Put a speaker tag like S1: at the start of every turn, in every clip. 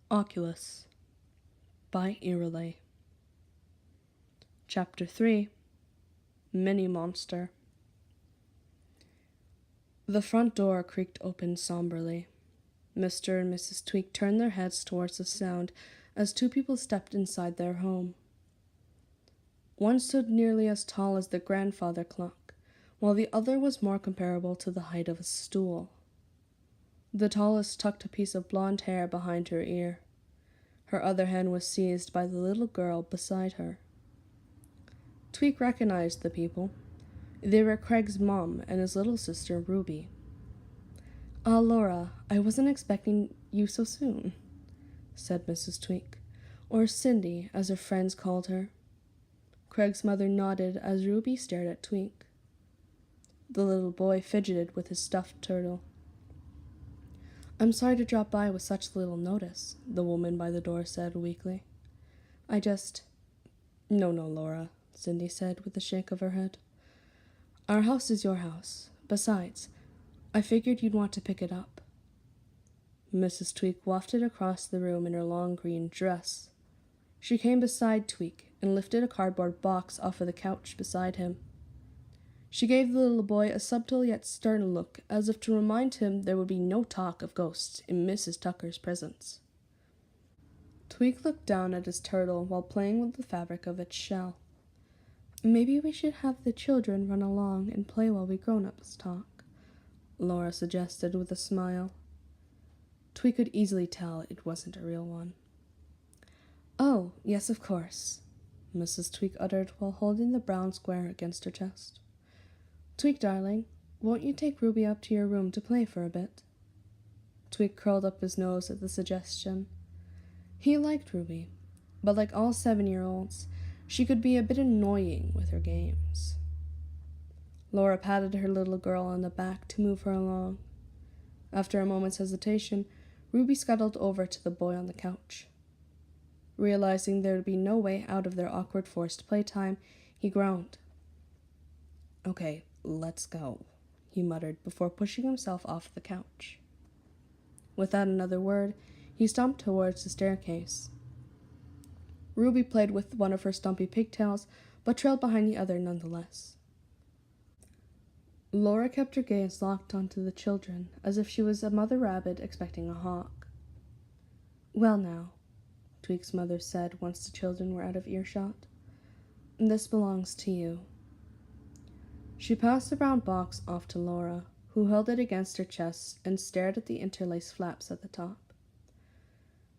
S1: Oculus by Eerily. Chapter 3 Mini Monster. The front door creaked open somberly. Mr. and Mrs. Tweak turned their heads towards the sound as two people stepped inside their home. One stood nearly as tall as the grandfather clock, while the other was more comparable to the height of a stool. The tallest tucked a piece of blonde hair behind her ear. Her other hand was seized by the little girl beside her. Tweak recognized the people. They were Craig's mom and his little sister, Ruby. "Ah, Laura, I wasn't expecting you so soon," said Mrs. Tweak, or Cindy, as her friends called her. Craig's mother nodded as Ruby stared at Tweak. The little boy fidgeted with his stuffed turtle. "I'm sorry to drop by with such little notice," the woman by the door said weakly. No, Laura," Cindy said with a shake of her head. "Our house is your house. Besides, I figured you'd want to pick it up." Mrs. Tweak wafted across the room in her long green dress. She came beside Tweak and lifted a cardboard box off of the couch beside him. She gave the little boy a subtle yet stern look, as if to remind him there would be no talk of ghosts in Mrs. Tucker's presence. Tweak looked down at his turtle while playing with the fabric of its shell. "Maybe we should have the children run along and play while we grown-ups talk," Laura suggested with a smile. Tweak could easily tell it wasn't a real one. "Oh, yes, of course," Mrs. Tweak uttered while holding the brown square against her chest. "Tweak, darling, won't you take Ruby up to your room to play for a bit?" Tweak curled up his nose at the suggestion. He liked Ruby, but like all 7-year-olds, she could be a bit annoying with her games. Laura patted her little girl on the back to move her along. After a moment's hesitation, Ruby scuttled over to the boy on the couch. Realizing there would be no way out of their awkward forced playtime, he groaned. "Okay, let's go," he muttered before pushing himself off the couch. Without another word, he stomped towards the staircase. Ruby played with one of her stumpy pigtails, but trailed behind the other nonetheless. Laura kept her gaze locked onto the children, as if she was a mother rabbit expecting a hawk. "Well now," Tweak's mother said once the children were out of earshot, "this belongs to you." She passed the brown box off to Laura, who held it against her chest and stared at the interlaced flaps at the top.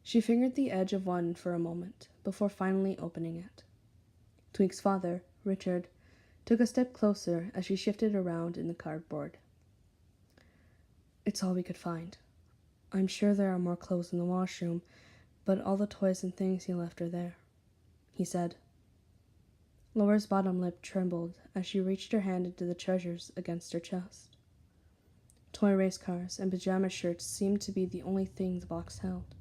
S1: She fingered the edge of one for a moment, before finally opening it. Tweak's father, Richard, took a step closer as she shifted around in the cardboard. "It's all we could find. I'm sure there are more clothes in the washroom, but all the toys and things he left are there," he said. Laura's bottom lip trembled as she reached her hand into the treasures against her chest. Toy race cars and pajama shirts seemed to be the only thing the box held.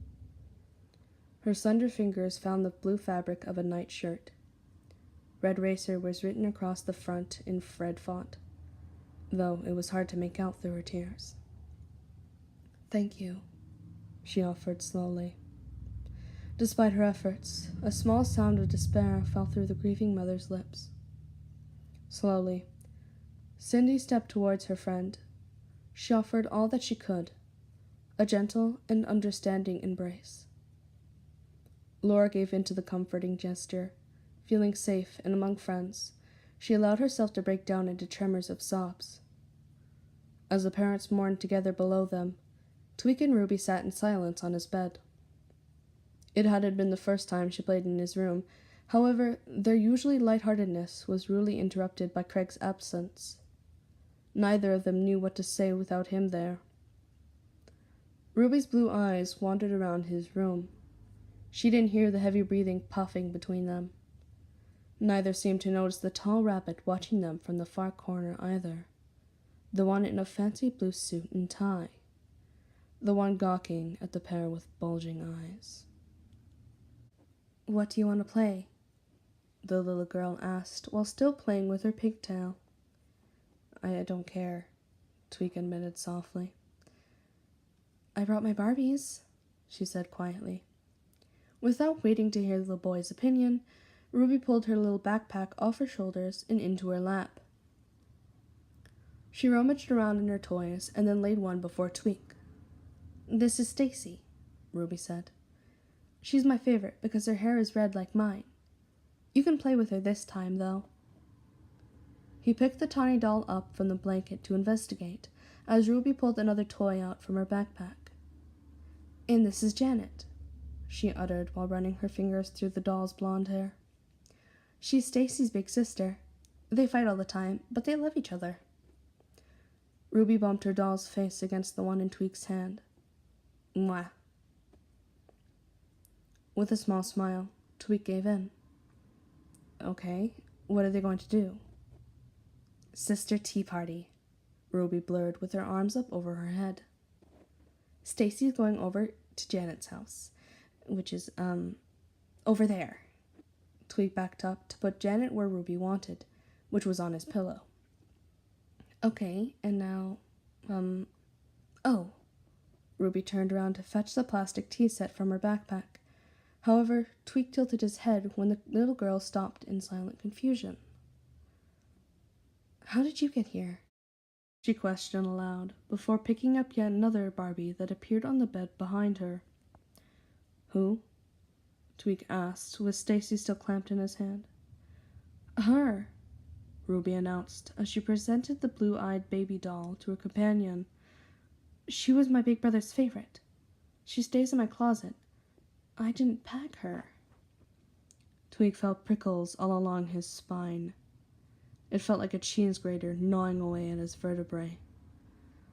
S1: Her slender fingers found the blue fabric of a nightshirt. Red Racer was written across the front in red font, though it was hard to make out through her tears. "Thank you," she offered slowly. Despite her efforts, a small sound of despair fell through the grieving mother's lips. Slowly, Cindy stepped towards her friend. She offered all that she could, a gentle and understanding embrace. Laura gave in to the comforting gesture. Feeling safe and among friends, she allowed herself to break down into tremors of sobs. As the parents mourned together below them, Tweak and Ruby sat in silence on his bed. It hadn't been the first time she played in his room. However, their usually lightheartedness was rudely interrupted by Craig's absence. Neither of them knew what to say without him there. Ruby's blue eyes wandered around his room. She didn't hear the heavy breathing puffing between them. Neither seemed to notice the tall rabbit watching them from the far corner either. The one in a fancy blue suit and tie. The one gawking at the pair with bulging eyes. "What do you want to play?" the little girl asked, while still playing with her pigtail. I don't care," Tweak admitted softly. "I brought my Barbies," she said quietly. Without waiting to hear the boy's opinion, Ruby pulled her little backpack off her shoulders and into her lap. She rummaged around in her toys and then laid one before Tweak. "This is Stacy," Ruby said. "She's my favorite because her hair is red like mine. You can play with her this time, though." He picked the tiny doll up from the blanket to investigate, as Ruby pulled another toy out from her backpack. "And this is Janet," she uttered while running her fingers through the doll's blonde hair. "She's Stacy's big sister. They fight all the time, but they love each other." Ruby bumped her doll's face against the one in Tweak's hand. "Mwah." With a small smile, Tweak gave in. "Okay, what are they going to do?" "Sister tea party," Ruby blurred with her arms up over her head. "Stacy's going over to Janet's house, which is, over there." Tweak backed up to put Janet where Ruby wanted, which was on his pillow. "Okay, and now, oh." Ruby turned around to fetch the plastic tea set from her backpack. However, Tweak tilted his head when the little girl stopped in silent confusion. "How did you get here?" she questioned aloud, before picking up yet another Barbie that appeared on the bed behind her. "Who?" Tweak asked, with Stacy still clamped in his hand. "Her," Ruby announced, as she presented the blue-eyed baby doll to her companion. "She was my big brother's favorite. She stays in my closet. I didn't pack her." Tweak felt prickles all along his spine. It felt like a cheese grater gnawing away at his vertebrae.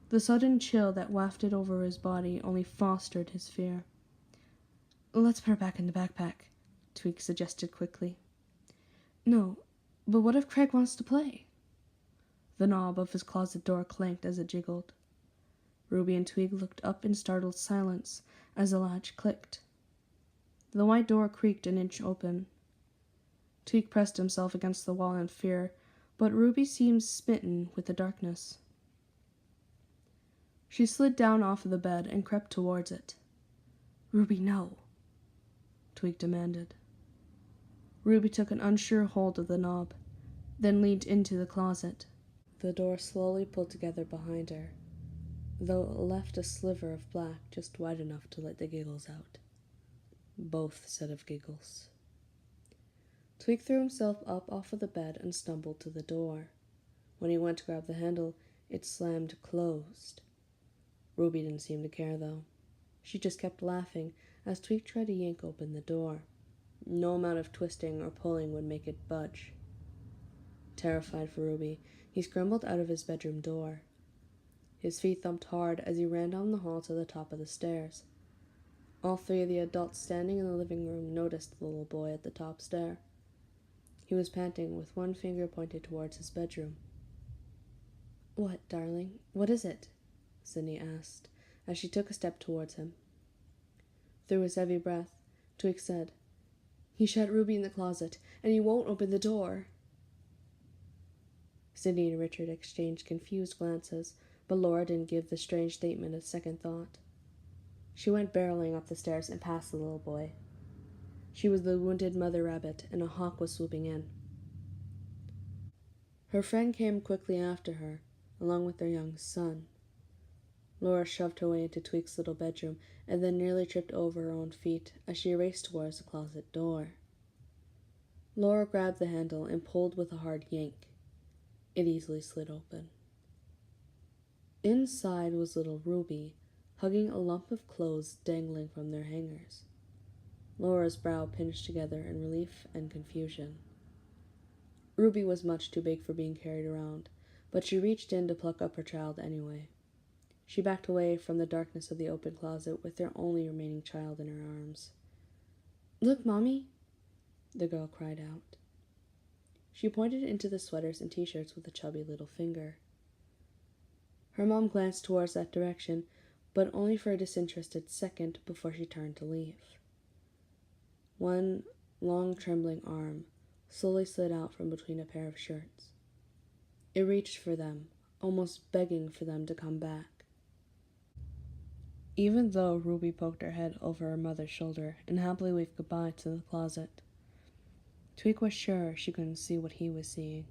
S1: The sudden chill that wafted over his body only fostered his fear. "Let's put her back in the backpack," Tweak suggested quickly. "No, but what if Craig wants to play?" The knob of his closet door clanked as it jiggled. Ruby and Tweak looked up in startled silence as the latch clicked. The white door creaked an inch open. Tweak pressed himself against the wall in fear, but Ruby seemed smitten with the darkness. She slid down off of the bed and crept towards it. "Ruby, no," Tweak demanded. Ruby took an unsure hold of the knob, then leaned into the closet. The door slowly pulled together behind her, though it left a sliver of black just wide enough to let the giggles out. Both set of giggles. Tweak threw himself up off of the bed and stumbled to the door. When he went to grab the handle, it slammed closed. Ruby didn't seem to care, though. She just kept laughing as Tweak tried to yank open the door. No amount of twisting or pulling would make it budge. Terrified for Ruby, he scrambled out of his bedroom door. His feet thumped hard as he ran down the hall to the top of the stairs. All three of the adults standing in the living room noticed the little boy at the top stair. He was panting, with one finger pointed towards his bedroom. "What, darling? What is it?" Sydney asked, as she took a step towards him. Through his heavy breath, Tweak said, "He shut Ruby in the closet, and he won't open the door." Sydney and Richard exchanged confused glances, but Laura didn't give the strange statement a second thought. She went barreling up the stairs and past the little boy. She was the wounded mother rabbit, and a hawk was swooping in. Her friend came quickly after her, along with their young son. Laura shoved her way into Tweak's little bedroom, and then nearly tripped over her own feet as she raced towards the closet door. Laura grabbed the handle and pulled with a hard yank. It easily slid open. Inside was little Ruby, hugging a lump of clothes dangling from their hangers. Laura's brow pinched together in relief and confusion. Ruby was much too big for being carried around, but she reached in to pluck up her child anyway. She backed away from the darkness of the open closet with their only remaining child in her arms. "Look, Mommy!" the girl cried out. She pointed into the sweaters and t-shirts with a chubby little finger. Her mom glanced towards that direction, but only for a disinterested second before she turned to leave. One long, trembling arm slowly slid out from between a pair of shirts. It reached for them, almost begging for them to come back. Even though Ruby poked her head over her mother's shoulder and happily waved goodbye to the closet, Tweek was sure she couldn't see what he was seeing.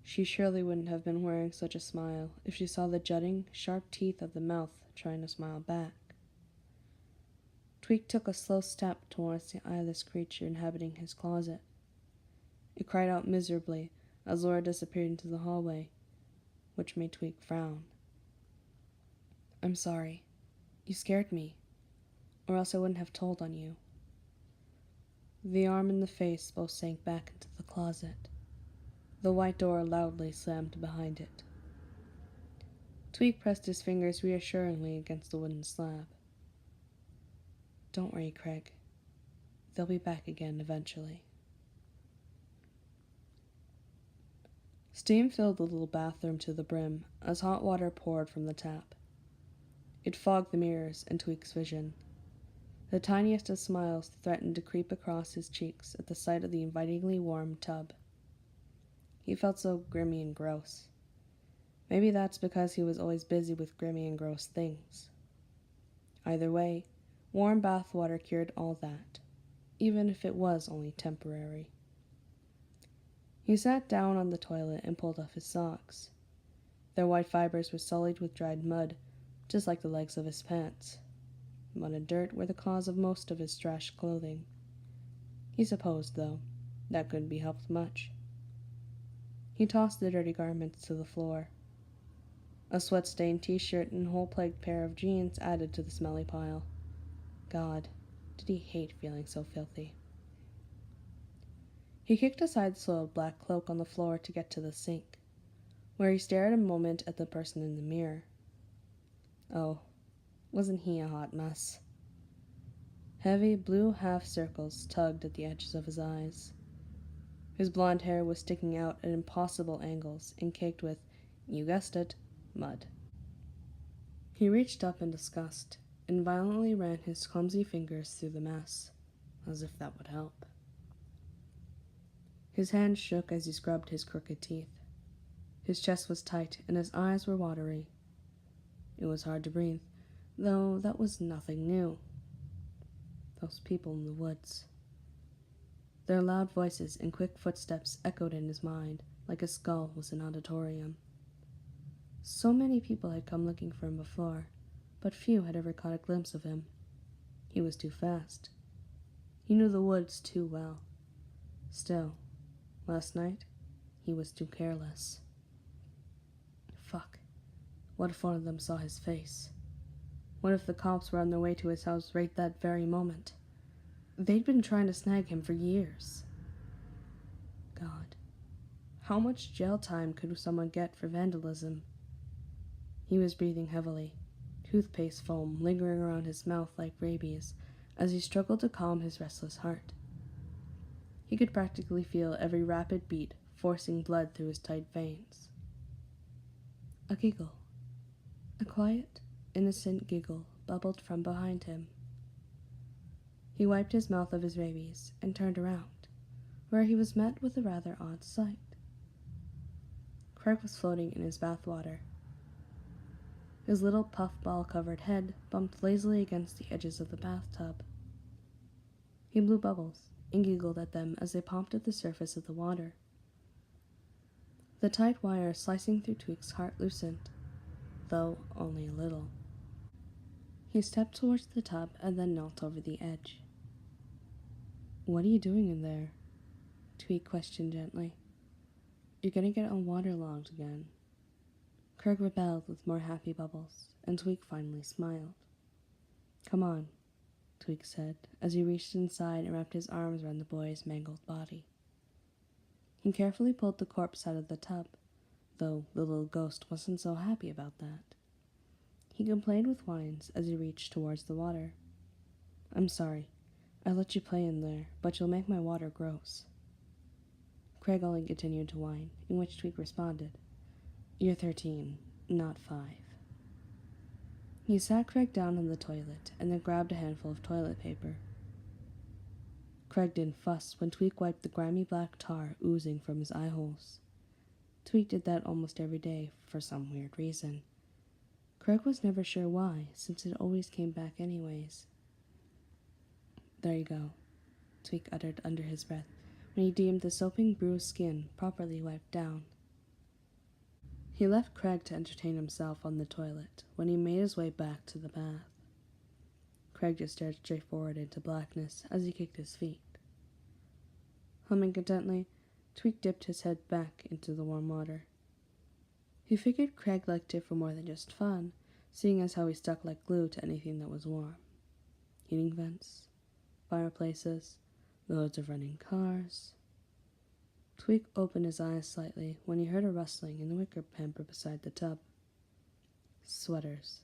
S1: She surely wouldn't have been wearing such a smile if she saw the jutting, sharp teeth of the mouth trying to smile back. Tweek took a slow step towards the eyeless creature inhabiting his closet. It cried out miserably as Laura disappeared into the hallway, which made Tweek frown. "I'm sorry. You scared me, or else I wouldn't have told on you." The arm and the face both sank back into the closet. The white door loudly slammed behind it. Tweek pressed his fingers reassuringly against the wooden slab. "Don't worry, Craig. They'll be back again eventually." Steam filled the little bathroom to the brim as hot water poured from the tap. It fogged the mirrors and Tweek's vision. The tiniest of smiles threatened to creep across his cheeks at the sight of the invitingly warm tub. He felt so grimy and gross. Maybe that's because he was always busy with grimy and gross things. Either way, warm bath water cured all that, even if it was only temporary. He sat down on the toilet and pulled off his socks. Their white fibers were sullied with dried mud, just like the legs of his pants. Mud and dirt were the cause of most of his trashed clothing. He supposed, though, that couldn't be helped much. He tossed the dirty garments to the floor. A sweat-stained t-shirt and a hole-plagued pair of jeans added to the smelly pile. God, did he hate feeling so filthy. He kicked aside the soiled black cloak on the floor to get to the sink, where he stared a moment at the person in the mirror. Oh, wasn't he a hot mess? Heavy blue half-circles tugged at the edges of his eyes. His blonde hair was sticking out at impossible angles and caked with, you guessed it, mud. He reached up in disgust and violently ran his clumsy fingers through the mess, as if that would help. His hand shook as he scrubbed his crooked teeth. His chest was tight and his eyes were watery. It was hard to breathe, though that was nothing new. Those people in the woods. Their loud voices and quick footsteps echoed in his mind like a skull was an auditorium. So many people had come looking for him before, but few had ever caught a glimpse of him. He was too fast. He knew the woods too well. Still, last night, he was too careless. Fuck. What if one of them saw his face? What if the cops were on their way to his house right that very moment? They'd been trying to snag him for years. God, how much jail time could someone get for vandalism? He was breathing heavily, toothpaste foam lingering around his mouth like rabies as he struggled to calm his restless heart. He could practically feel every rapid beat forcing blood through his tight veins. A giggle. A quiet, innocent giggle bubbled from behind him. He wiped his mouth of his rabies and turned around, where he was met with a rather odd sight. Craig was floating in his bathwater. His little puffball-covered head bumped lazily against the edges of the bathtub. He blew bubbles and giggled at them as they popped at the surface of the water. The tight wire slicing through Tweek's heart loosened, though only a little. He stepped towards the tub and then knelt over the edge. "What are you doing in there?" Tweek questioned gently. "You're gonna get all waterlogged again." Craig rebelled with more happy bubbles, and Tweek finally smiled. "Come on," Tweek said, as he reached inside and wrapped his arms around the boy's mangled body. He carefully pulled the corpse out of the tub, though the little ghost wasn't so happy about that. He complained with whines as he reached towards the water. "I'm sorry. I let you play in there, but you'll make my water gross." Craig only continued to whine, in which Tweek responded, "You're 13, not 5. He sat Craig down on the toilet and then grabbed a handful of toilet paper. Craig didn't fuss when Tweek wiped the grimy black tar oozing from his eye holes. Tweek did that almost every day for some weird reason. Craig was never sure why, since it always came back anyways. "There you go," Tweak uttered under his breath, when he deemed the soaping bruised skin properly wiped down. He left Craig to entertain himself on the toilet when he made his way back to the bath. Craig just stared straight forward into blackness as he kicked his feet. Humming contentedly, Tweak dipped his head back into the warm water. He figured Craig liked it for more than just fun, seeing as how he stuck like glue to anything that was warm. Heating vents, fireplaces, loads of running cars. Tweak opened his eyes slightly when he heard a rustling in the wicker hamper beside the tub. Sweaters.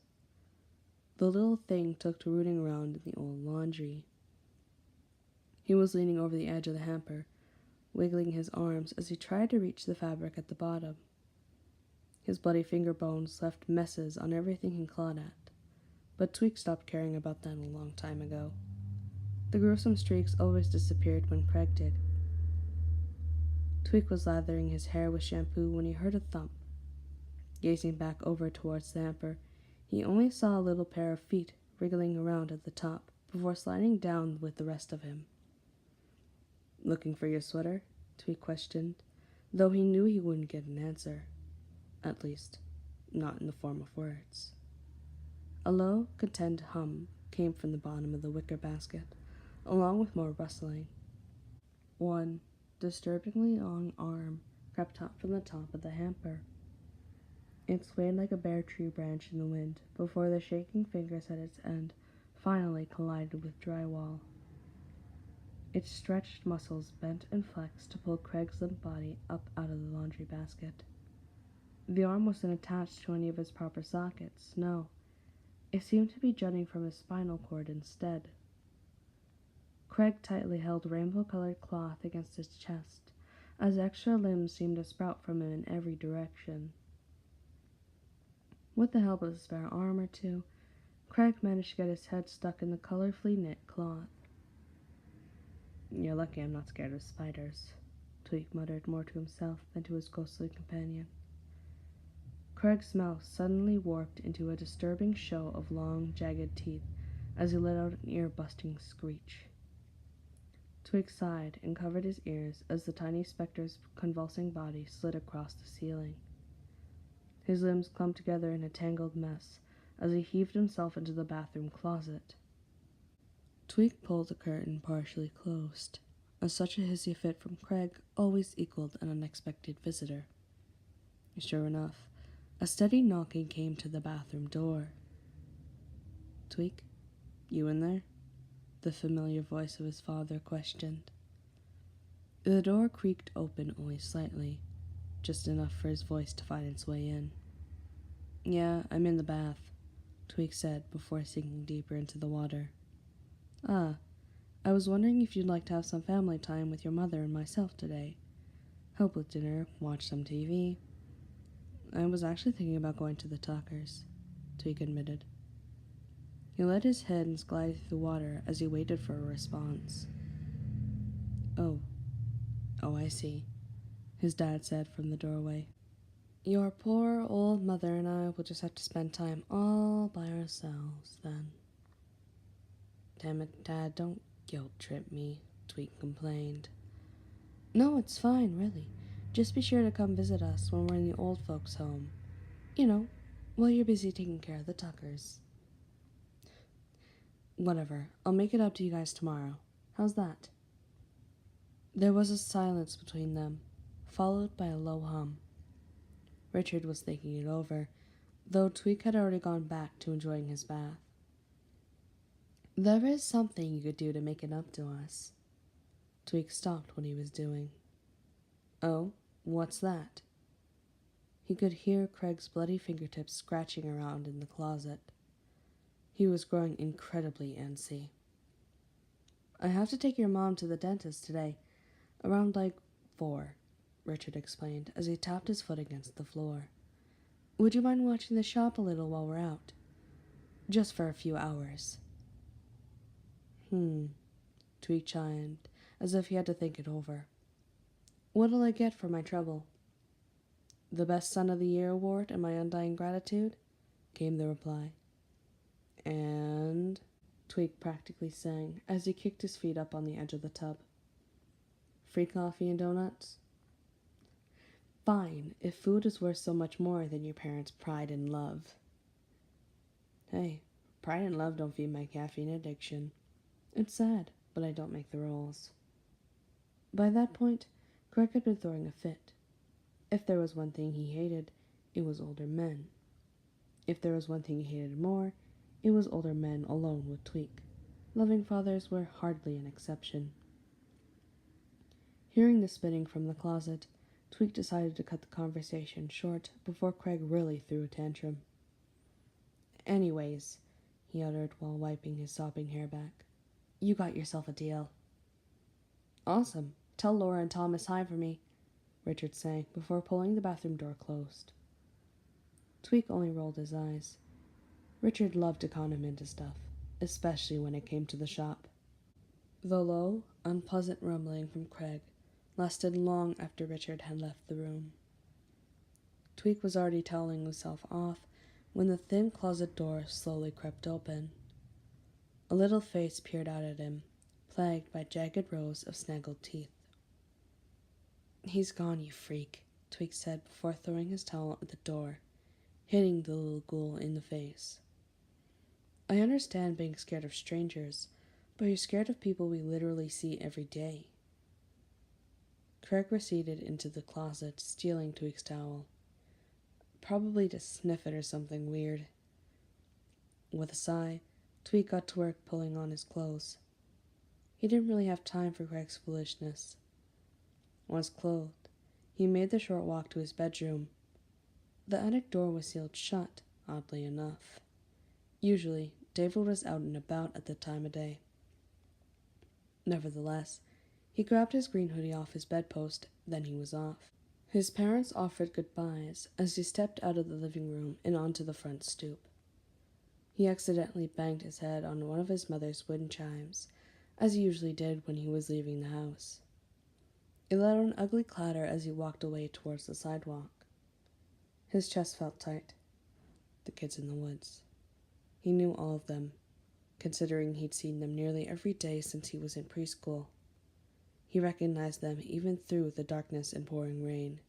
S1: The little thing took to rooting around in the old laundry. He was leaning over the edge of the hamper, wiggling his arms as he tried to reach the fabric at the bottom. His bloody finger bones left messes on everything he clawed at, but Tweak stopped caring about that a long time ago. The gruesome streaks always disappeared when Craig did. Tweak was lathering his hair with shampoo when he heard a thump. Gazing back over towards the hamper, he only saw a little pair of feet wriggling around at the top before sliding down with the rest of him. "Looking for your sweater?" Tweak questioned, though he knew he wouldn't get an answer. At least, not in the form of words. A low, content hum came from the bottom of the wicker basket, along with more rustling. One disturbingly long arm crept up from the top of the hamper. It swayed like a bare tree branch in the wind before the shaking fingers at its end finally collided with drywall. Its stretched muscles bent and flexed to pull Craig's limp body up out of the laundry basket. The arm wasn't attached to any of its proper sockets, no. It seemed to be jutting from his spinal cord instead. Craig tightly held rainbow-colored cloth against his chest, as extra limbs seemed to sprout from him in every direction. With the help of a spare arm or two, Craig managed to get his head stuck in the colorfully knit cloth. "You're lucky I'm not scared of spiders," Tweak muttered more to himself than to his ghostly companion. Craig's mouth suddenly warped into a disturbing show of long, jagged teeth as he let out an ear-busting screech. Tweak sighed and covered his ears as the tiny specter's convulsing body slid across the ceiling. His limbs clumped together in a tangled mess as he heaved himself into the bathroom closet. Tweak pulled the curtain partially closed, as such a hissy fit from Craig always equaled an unexpected visitor. Sure enough, a steady knocking came to the bathroom door. "Tweak, you in there?" the familiar voice of his father questioned. The door creaked open only slightly, just enough for his voice to find its way in. "Yeah, I'm in the bath," Tweak said before sinking deeper into the water. "Ah, I was wondering if you'd like to have some family time with your mother and myself today. Help with dinner, watch some TV. "I was actually thinking about going to the Tuckers," Tweak admitted. He let his hands glide through the water as he waited for a response. Oh, I see," his dad said from the doorway. "Your poor old mother and I will just have to spend time all by ourselves, then." "Damn it, Dad, don't guilt-trip me," Tweak complained. "No, it's fine, really. Just be sure to come visit us when we're in the old folks' home. You know, while you're busy taking care of the Tuckers." "Whatever, I'll make it up to you guys tomorrow. How's that?" There was a silence between them, followed by a low hum. Richard was thinking it over, though Tweak had already gone back to enjoying his bath. "There is something you could do to make it up to us." Tweak stopped what he was doing. "Oh, what's that?" He could hear Craig's bloody fingertips scratching around in the closet. He was growing incredibly antsy. "I have to take your mom to the dentist today, around 4, Richard explained as he tapped his foot against the floor. "Would you mind watching the shop a little while we're out? Just for a few hours." Tweak chimed, as if he had to think it over. "What'll I get for my trouble? The Best Son of the Year award and my undying gratitude? came the reply. And Tweak practically sang as he kicked his feet up on the edge of the tub. Free coffee and donuts? Fine, if food is worth so much more than your parents' pride and love. Hey, pride and love don't feed my caffeine addiction. It's sad, but I don't make the rules. By that point, Greg had been throwing a fit. If there was one thing he hated, it was older men. If there was one thing he hated more, it was older men alone with Tweak. Loving fathers were hardly an exception. Hearing the spitting from the closet, Tweak decided to cut the conversation short before Craig really threw a tantrum. Anyways, he uttered while wiping his sopping hair back, you got yourself a deal. Awesome. Tell Laura and Thomas hi for me, Richard sang before pulling the bathroom door closed. Tweak only rolled his eyes. Richard loved to con him into stuff, especially when it came to the shop. The low, unpleasant rumbling from Craig lasted long after Richard had left the room. Tweak was already toweling himself off when the thin closet door slowly crept open. A little face peered out at him, plagued by jagged rows of snaggled teeth. He's gone, you freak, Tweak said before throwing his towel at the door, hitting the little ghoul in the face. I understand being scared of strangers, but you're scared of people we literally see every day. Craig receded into the closet, stealing Tweak's towel. Probably to sniff it or something weird. With a sigh, Tweak got to work pulling on his clothes. He didn't really have time for Craig's foolishness. Once clothed, he made the short walk to his bedroom. The attic door was sealed shut, oddly enough. Usually, David was out and about at that time of day. Nevertheless, he grabbed his green hoodie off his bedpost, then he was off. His parents offered goodbyes as he stepped out of the living room and onto the front stoop. He accidentally banged his head on one of his mother's wooden chimes, as he usually did when he was leaving the house. It let out an ugly clatter as he walked away towards the sidewalk. His chest felt tight. The kids in the woods. He knew all of them, considering he'd seen them nearly every day since he was in preschool. He recognized them even through the darkness and pouring rain.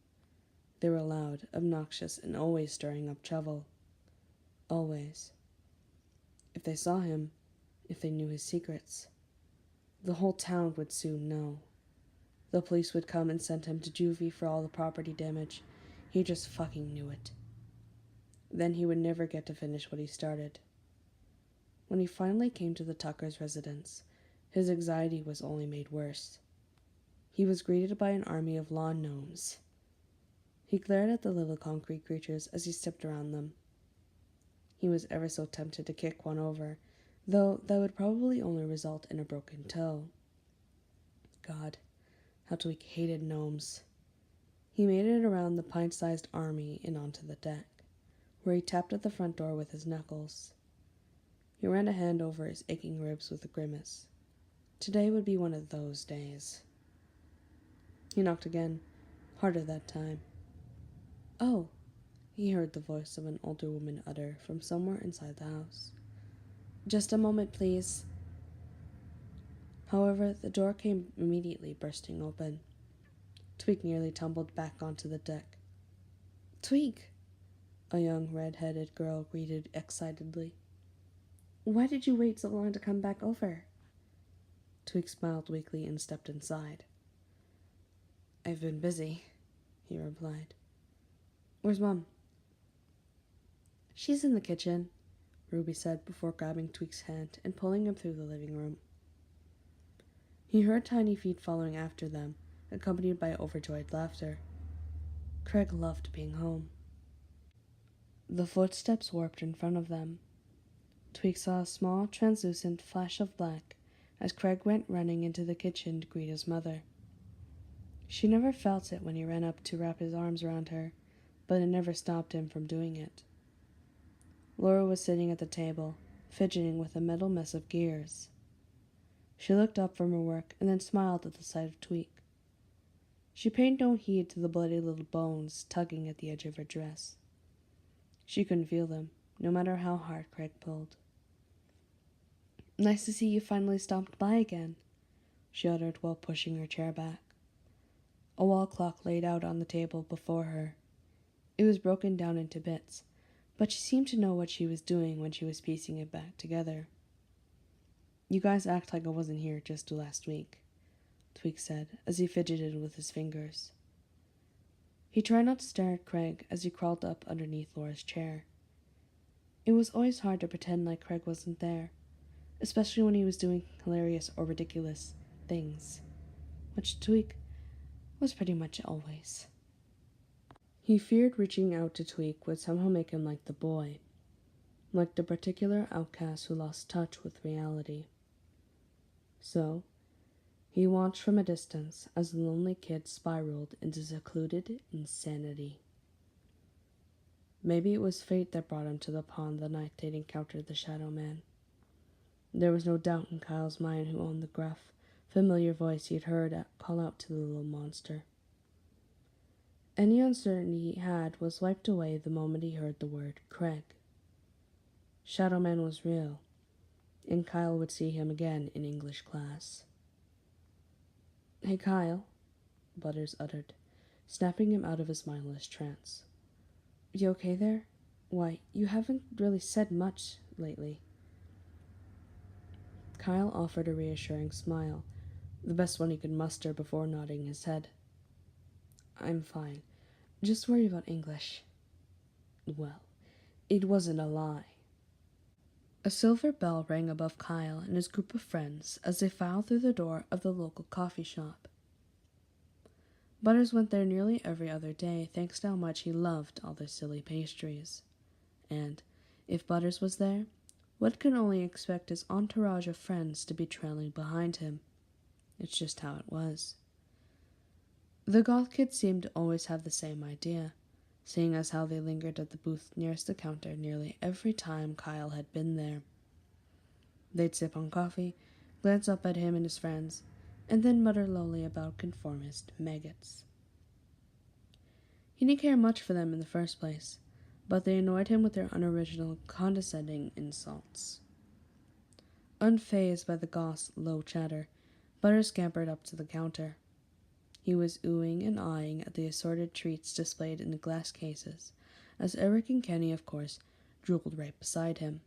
S1: They were loud, obnoxious, and always stirring up trouble. Always. If they saw him, if they knew his secrets, the whole town would soon know. The police would come and send him to juvie for all the property damage. He just fucking knew it. Then he would never get to finish what he started. When he finally came to the Tuckers' residence, his anxiety was only made worse. He was greeted by an army of lawn gnomes. He glared at the little concrete creatures as he stepped around them. He was ever so tempted to kick one over, though that would probably only result in a broken toe. God, how Tweak hated gnomes. He made it around the pint-sized army and onto the deck, where he tapped at the front door with his knuckles. He ran a hand over his aching ribs with a grimace. Today would be one of those days. He knocked again, harder that time. Oh, he heard the voice of an older woman utter from somewhere inside the house. Just a moment, please. However, the door came immediately bursting open. Tweak nearly tumbled back onto the deck. Tweak, a young red-headed girl greeted excitedly. Why did you wait so long to come back over? Tweak smiled weakly and stepped inside. I've been busy, he replied. Where's Mom? She's in the kitchen, Ruby said before grabbing Tweak's hand and pulling him through the living room. He heard tiny feet following after them, accompanied by overjoyed laughter. Craig loved being home. The footsteps warped in front of them. Tweak saw a small, translucent flash of black as Craig went running into the kitchen to greet his mother. She never felt it when he ran up to wrap his arms around her, but it never stopped him from doing it. Laura was sitting at the table, fidgeting with a metal mess of gears. She looked up from her work and then smiled at the sight of Tweak. She paid no heed to the bloody little bones tugging at the edge of her dress. She couldn't feel them, no matter how hard Craig pulled. "Nice to see you finally stopped by again," she uttered while pushing her chair back. A wall clock laid out on the table before her. It was broken down into bits, but she seemed to know what she was doing when she was piecing it back together. "You guys act like I wasn't here just last week," Tweak said as he fidgeted with his fingers. He tried not to stare at Craig as he crawled up underneath Laura's chair. It was always hard to pretend like Craig wasn't there, especially when he was doing hilarious or ridiculous things, which Tweak was pretty much always. He feared reaching out to Tweak would somehow make him like the boy, like the particular outcast who lost touch with reality. So, he watched from a distance as the lonely kid spiraled into secluded insanity. Maybe it was fate that brought him to the pond the night they'd encountered the Shadow Man. There was no doubt in Kyle's mind who owned the gruff, familiar voice he'd heard call out to the little monster. Any uncertainty he had was wiped away the moment he heard the word Craig. Shadow Man was real, and Kyle would see him again in English class. "Hey, Kyle," Butters uttered, snapping him out of his mindless trance. "You okay there? Why, you haven't really said much lately." Kyle offered a reassuring smile, the best one he could muster before nodding his head. "I'm fine. Just worried about English." Well, it wasn't a lie. A silver bell rang above Kyle and his group of friends as they filed through the door of the local coffee shop. Butters went there nearly every other day thanks to how much he loved all their silly pastries. And, if Butters was there, one could only expect his entourage of friends to be trailing behind him. It's just how it was. The goth kids seemed to always have the same idea, seeing as how they lingered at the booth nearest the counter nearly every time Kyle had been there. They'd sip on coffee, glance up at him and his friends, and then mutter lowly about conformist maggots. He didn't care much for them in the first place, but they annoyed him with their unoriginal, condescending insults. Unfazed by the goth's low chatter, Butters scampered up to the counter. He was oohing and eyeing at the assorted treats displayed in the glass cases, as Eric and Kenny, of course, drooled right beside him.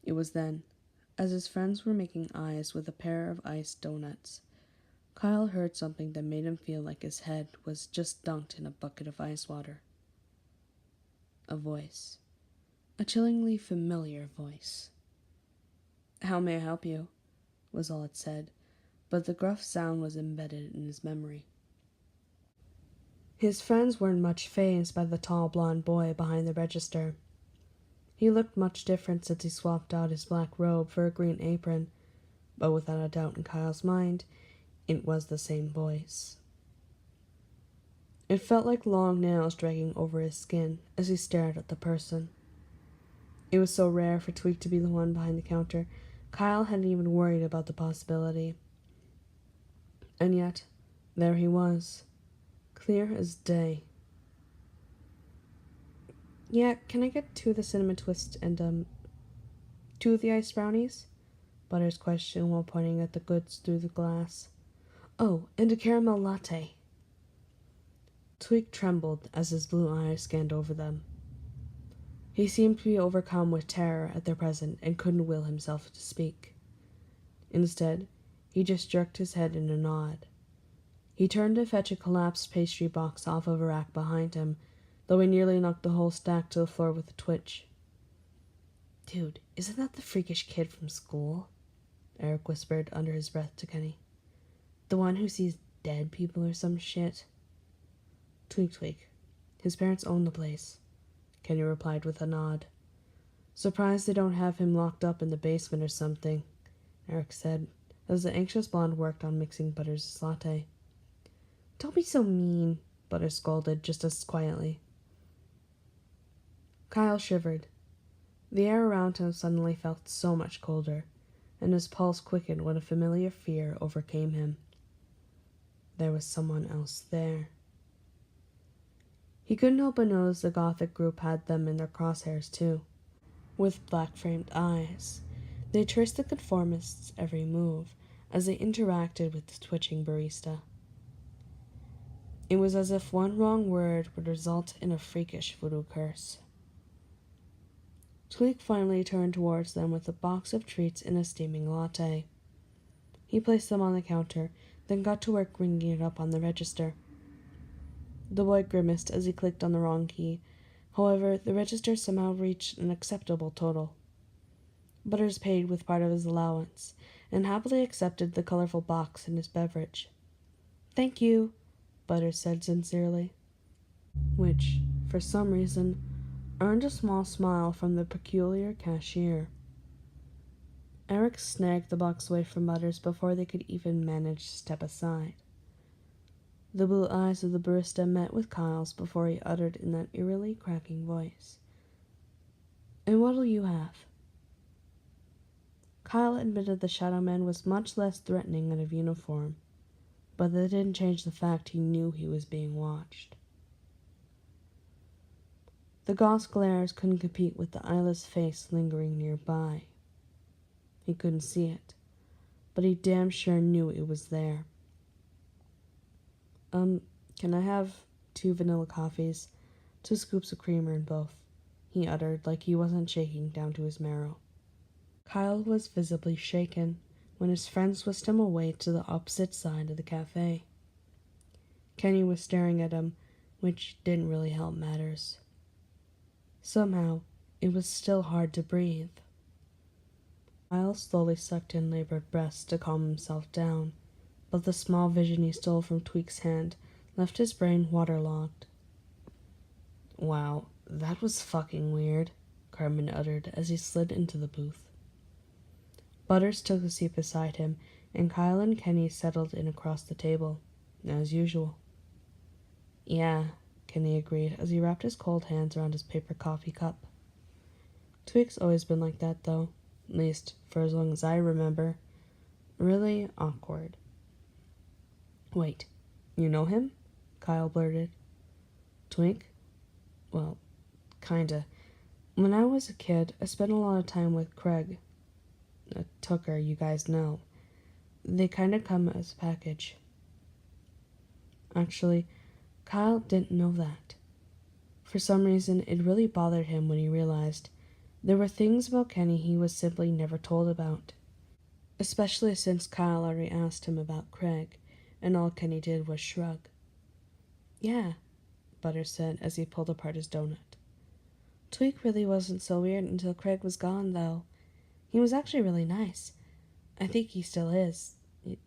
S1: It was then, as his friends were making eyes with a pair of iced donuts, Kyle heard something that made him feel like his head was just dunked in a bucket of ice water. A voice. A chillingly familiar voice. "How may I help you?" was all it said, but the gruff sound was embedded in his memory. His friends weren't much fazed by the tall blonde boy behind the register. He looked much different since he swapped out his black robe for a green apron, but without a doubt in Kyle's mind, it was the same voice. It felt like long nails dragging over his skin as he stared at the person. It was so rare for Tweak to be the one behind the counter, Kyle hadn't even worried about the possibility. And yet, there he was, clear as day. "Yeah, can I get 2 of the cinnamon twist and, 2 of the iced brownies?" Butters questioned while pointing at the goods through the glass. "Oh, and a caramel latte." Tweak trembled as his blue eyes scanned over them. He seemed to be overcome with terror at their presence and couldn't will himself to speak. Instead, he just jerked his head in a nod. He turned to fetch a collapsed pastry box off of a rack behind him, though he nearly knocked the whole stack to the floor with a twitch. "Dude, isn't that the freakish kid from school?" Eric whispered under his breath to Kenny. "The one who sees dead people or some shit?" Tweak. His parents own the place," Kenny replied with a nod. "Surprised they don't have him locked up in the basement or something," Eric said, as the anxious blonde worked on mixing Butters' latte. "Don't be so mean," Butters scolded just as quietly. Kyle shivered. The air around him suddenly felt so much colder, and his pulse quickened when a familiar fear overcame him. There was someone else there. He couldn't help but notice the Gothic group had them in their crosshairs, too, with black-framed eyes. They traced the conformist's every move as they interacted with the twitching barista. It was as if one wrong word would result in a freakish voodoo curse. Tweak finally turned towards them with a box of treats and a steaming latte. He placed them on the counter, then got to work ringing it up on the register. The boy grimaced as he clicked on the wrong key. However, the register somehow reached an acceptable total. Butters paid with part of his allowance, and happily accepted the colorful box and his beverage. "Thank you," Butters said sincerely, which, for some reason, earned a small smile from the peculiar cashier. Eric snagged the box away from Butters before they could even manage to step aside. The blue eyes of the barista met with Kyle's before he uttered in that eerily cracking voice, "And what'll you have?" Kyle admitted the Shadow Man was much less threatening out of uniform, but that didn't change the fact he knew he was being watched. The gauze glares couldn't compete with the eyeless face lingering nearby. He couldn't see it, but he damn sure knew it was there. Can I have 2 vanilla coffees, 2 scoops of creamer in both?" he uttered like he wasn't shaking down to his marrow. Kyle was visibly shaken when his friend whisked him away to the opposite side of the cafe. Kenny was staring at him, which didn't really help matters. Somehow, it was still hard to breathe. Kyle slowly sucked in labored breaths to calm himself down, but the small vision he stole from Tweak's hand left his brain waterlogged. "Wow, that was fucking weird," Cartman uttered as he slid into the booth. Butters took a seat beside him, and Kyle and Kenny settled in across the table, as usual. "Yeah," Kenny agreed as he wrapped his cold hands around his paper coffee cup. "Tweak's always been like that, though, at least for as long as I remember. Really awkward." "Wait, you know him?" Kyle blurted. "Twink? Well, kinda. When I was a kid, I spent a lot of time with Craig. Tucker, you guys know. They kinda come as a package." Actually, Kyle didn't know that. For some reason, it really bothered him when he realized there were things about Kenny he was simply never told about. Especially since Kyle already asked him about Craig, and all Kenny did was shrug. "Yeah," Butters said as he pulled apart his donut. "Tweak really wasn't so weird until Craig was gone, though. He was actually really nice. I think he still is,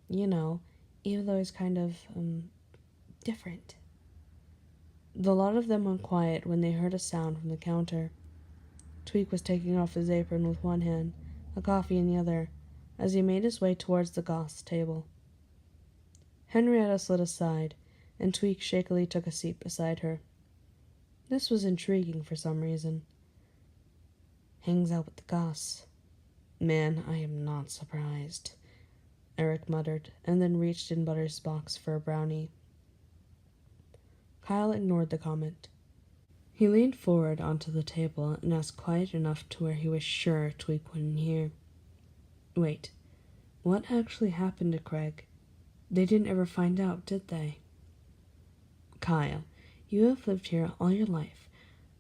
S1: you know, even though he's kind of, different." The lot of them went quiet when they heard a sound from the counter. Tweak was taking off his apron with one hand, a coffee in the other, as he made his way towards the Goth's table. Henrietta slid aside, and Tweak shakily took a seat beside her. This was intriguing for some reason. "Hangs out with the Goths. Man, I am not surprised," Eric muttered, and then reached in Butters' box for a brownie. Kyle ignored the comment. He leaned forward onto the table and asked quiet enough to where he was sure Tweak wouldn't hear. "Wait, what actually happened to Craig? They didn't ever find out, did they?" "Kyle, you have lived here all your life.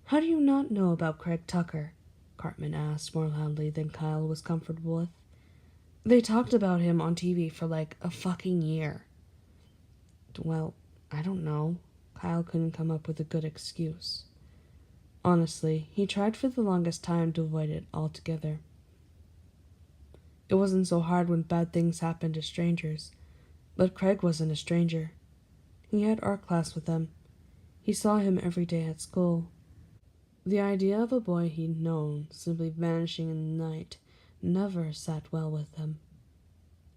S1: How do you not know about Craig Tucker?" Cartman asked more loudly than Kyle was comfortable with. "They talked about him on TV for like a fucking year." "Well, I don't know." Kyle couldn't come up with a good excuse. Honestly, he tried for the longest time to avoid it altogether. It wasn't so hard when bad things happened to strangers, but Craig wasn't a stranger. He had art class with them. He saw him every day at school. The idea of a boy he'd known simply vanishing in the night never sat well with him,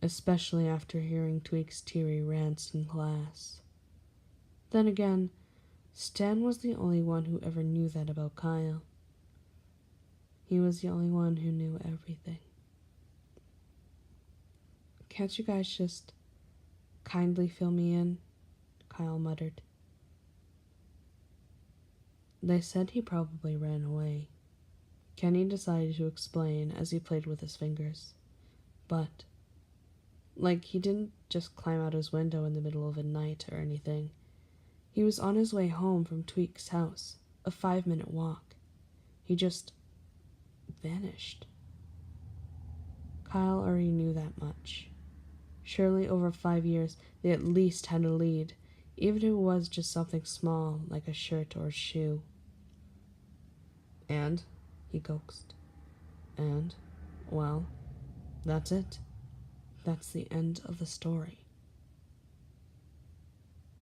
S1: especially after hearing Tweak's teary rants in class. Then again, Stan was the only one who ever knew that about Kyle. He was the only one who knew everything. "Can't you guys just kindly fill me in?" Kyle muttered. They said he probably ran away.
S2: Kenny decided to explain as he played with his fingers. But, he didn't just climb out his window in the middle of the night or anything. He was on his way home from Tweek's house, a 5-minute walk. He just vanished. Kyle already knew that much. Surely over 5 years, they at least had a lead, even if it was just something small, like a shirt or a shoe. And, he coaxed. And, well, that's it. That's the end of the story.